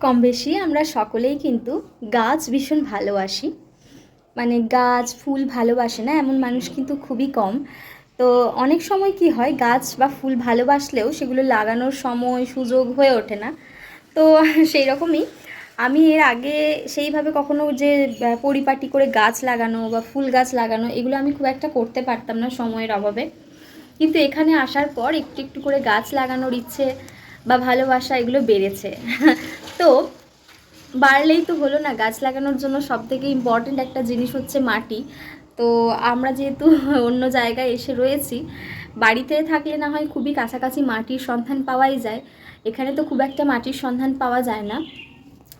কম বেশি আমরা সকলেই কিন্তু গাছ ভীষণ ভালোবাসি। মানে গাছ ফুল ভালোবাসে না এমন মানুষ কিন্তু খুবই কম। তো অনেক সময় কি হয়, গাছ বা ফুল ভালোবাসলেও সেগুলো লাগানোর সময় সুযোগ হয়ে ওঠে না। তো সেই রকমই আমি এর আগে সেইভাবে কখনো যে পরিপাটি করে গাছ লাগানো বা ফুল গাছ লাগানো এগুলো আমি খুব একটা করতে পারতাম না সময়ের অভাবে। কিন্তু এখানে আসার পর একটু একটু করে গাছ লাগানোর ইচ্ছে বা ভালোবাসা এগুলো বেড়েছে। তো বাড়লেই তো হলো না, গাছ লাগানোর জন্য সবথেকে ইম্পর্ট্যান্ট একটা জিনিস হচ্ছে মাটি। তো আমরা যেহেতু অন্য জায়গায় এসে রয়েছি, বাড়িতে থাকলে না হয় খুবই কাছাকাছি মাটির সন্ধান পাওয়াই যায়, এখানে তো খুব একটা মাটির সন্ধান পাওয়া যায় না।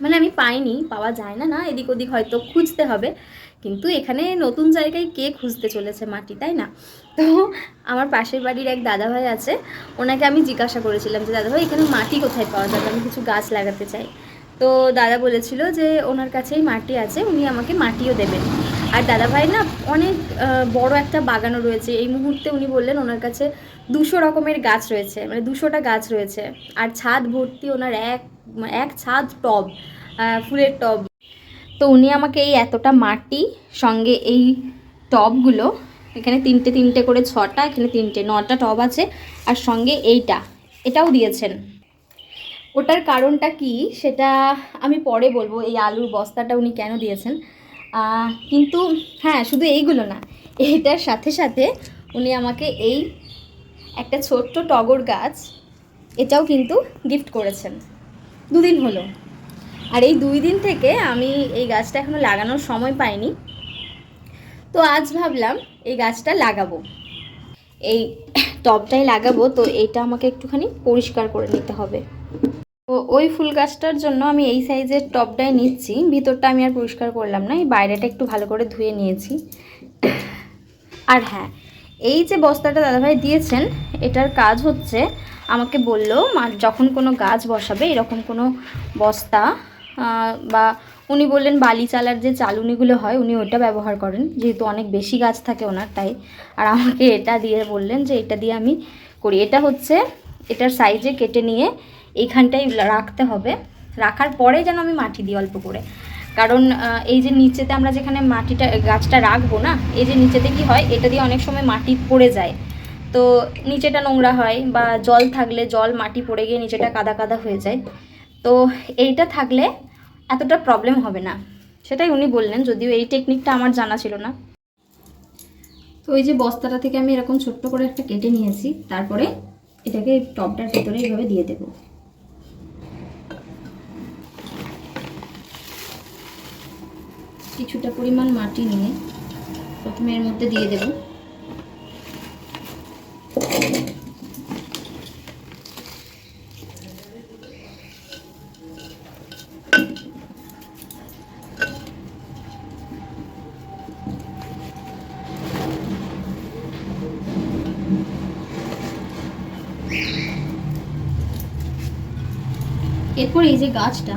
মানে আমি পাইনি, পাওয়া যায় না, না এদিক ওদিক হয়তো খুঁজতে হবে, কিন্তু এখানে নতুন জায়গায় কে খুঁজতে চলেছে মাটি, তাই না? তো আমার পাশের বাড়ির এক দাদাভাই আছে, ওনাকে আমি জিজ্ঞাসা করেছিলাম যে দাদাভাই এখানে মাটি কোথায় পাওয়া যাবে, আমি কিছু গাছ লাগাতে চাই। তো দাদা বলেছিল যে ওনার কাছেই মাটি আছে, উনি আমাকে মাটিও দেবেন। আর দাদাভাই না অনেক বড় একটা বাগানও রয়েছে। এই মুহূর্তে উনি বললেন ওনার কাছে 200 রকমের গাছ রয়েছে, মানে 200টা গাছ রয়েছে। আর ছাদ ভর্তি ওনার এক এক ছাদ টব, ফুলের টব। তো উনি আমাকে এই এতটা মাটি সঙ্গে এই টবগুলো, এখানে তিনটে তিনটে করে 6টা, এখানে 3টে 9টা টব আছে, আর সঙ্গে এটাও দিয়েছেন। ওটার কারণটা কি সেটা আমি পরে বলবো, এই আলুর বস্তাটা উনি কেন দিয়েছেন। কিন্তু হ্যাঁ, শুধু এইগুলো না, এইটার সাথে সাথে উনি আমাকে এই একটা ছোট্ট টগর গাছ, এটাও কিন্তু গিফট করেছেন। 2 দিন হলো। আর এই 2 দিন থেকে আমি এই গাছটা এখনও লাগানোর সময় পাইনি। তো আজ ভাবলাম এই গাছটা লাগাবো, এই টবটাই লাগাবো। তো এইটা আমাকে একটুখানি পরিষ্কার করে নিতে হবে। তো ওই ফুল গাছটার জন্য আমি এই সাইজের টবটাই নিচ্ছি। ভিতরটা আমি আর পরিষ্কার করলাম না, এই বাইরেটা একটু ভালো করে ধুয়ে নিয়েছি। আর হ্যাঁ, এই যে বস্তাটা দাদাভাই দিয়েছেন, এটার কাজ হচ্ছে, আমাকে বললো যখন কোনো গাছ বসাবে এরকম কোনো বস্তা বা উনি বললেন বালি চালার যে চালুনিগুলো হয় উনি ওটা ব্যবহার করেন, যেহেতু অনেক বেশি গাছ থাকে ওনার, তাই। আর আমাকে এটা দিয়ে বললেন যে এটা দিয়ে আমি করি। এটা হচ্ছে এটার সাইজে কেটে নিয়ে এইখানটাই রাখতে হবে, রাখার পরে যেন আমি মাটি দিই অল্প করে। কারণ এই যে নিচেতে আমরা যেখানে মাটিটা গাছটা রাখবো না, এই যে নিচেতে কি হয়, এটা দিয়ে অনেক সময় মাটি পড়ে যায়, তো নিচেটা নোংরা হয়, বা জল থাকলে জল মাটি পড়ে গিয়ে নিচেটা কাদা কাদা হয়ে যায়। তো এইটা থাকলে এতটা প্রবলেম হবে না, সেটাই উনি বললেন, যদিও এই টেকনিকটা আমার জানা ছিল না। তো এই যে বস্তাটা থেকে আমি এরকম ছোট্ট করে একটা কেটে নিয়েছি, তারপরে এটাকে টবটার ভেতরে এইভাবে দিয়ে দেবো। কিছুটা পরিমাণ মাটি নিয়ে প্রথমে এর মধ্যে দিয়ে দেব। এরপর এই যে গাছটা,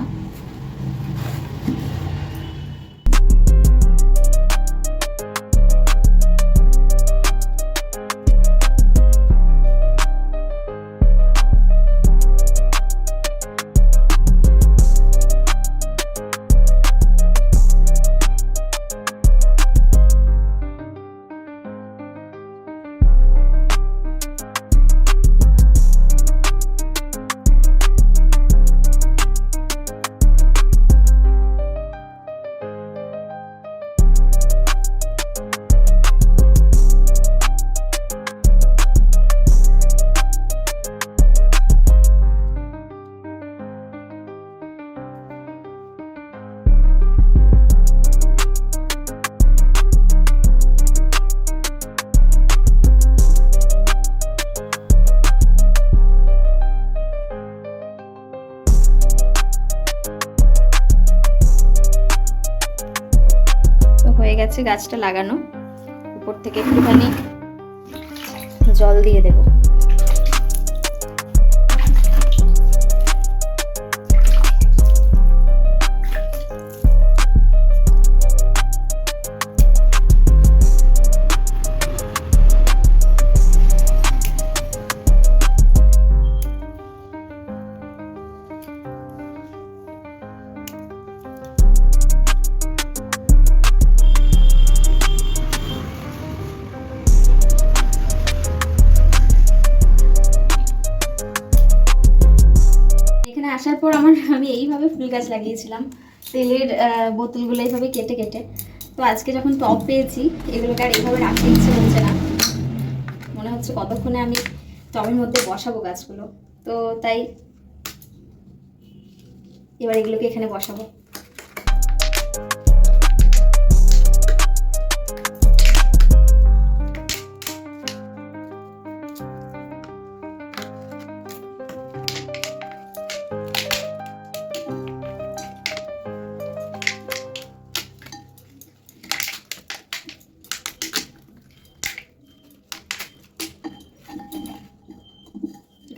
হয়ে গেছে গাছটা লাগানো। উপর থেকে একটুখানি জল দিয়ে দেব। আসার পর আমি এইভাবে ফুল গাছ লাগিয়েছিলাম, তেলের বোতলগুলো এইভাবে কেটে কেটে। তো আজকে যখন টব পেয়েছি, এগুলোকে আর এইভাবে রাখতে ইচ্ছে হচ্ছে না, মনে হচ্ছে কতক্ষণে আমি টবের মধ্যে বসাবো গাছগুলো। তো তাই এবার এগুলোকে এখানে বসাবো।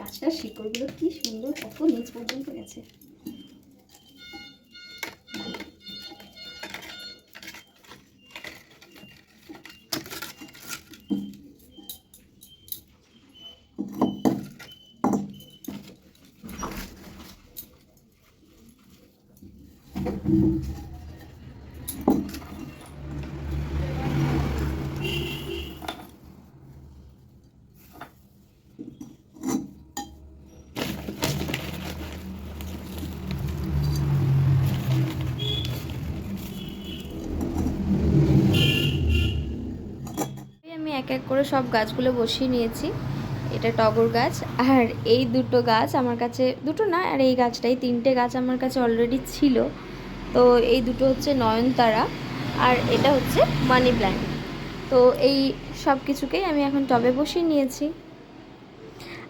গাছটার শিকড়গুলো কি সুন্দর, কত নিচ পর্যন্ত গেছে। আমি এক এক করে সব গাছগুলো বসিয়ে নিয়েছি। এটা টগর গাছ, আর এই দুটো গাছ আমার কাছে, দুটো না, আর এই গাছটাই, তিনটে গাছ আমার কাছে অলরেডি ছিল। তো এই দুটো হচ্ছে নয়নতারা, আর এটা হচ্ছে মানি প্ল্যান্ট। তো এই সব কিছুকেই আমি এখন টবে বসিয়ে নিয়েছি,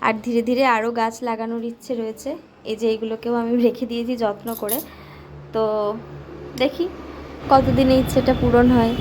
আর ধীরে ধীরে আরও গাছ লাগানোর ইচ্ছে রয়েছে। এই যে এইগুলোকেও আমি রেখে দিয়েছি যত্ন করে। তো দেখি কতদিনে ইচ্ছেটা পূরণ হয়।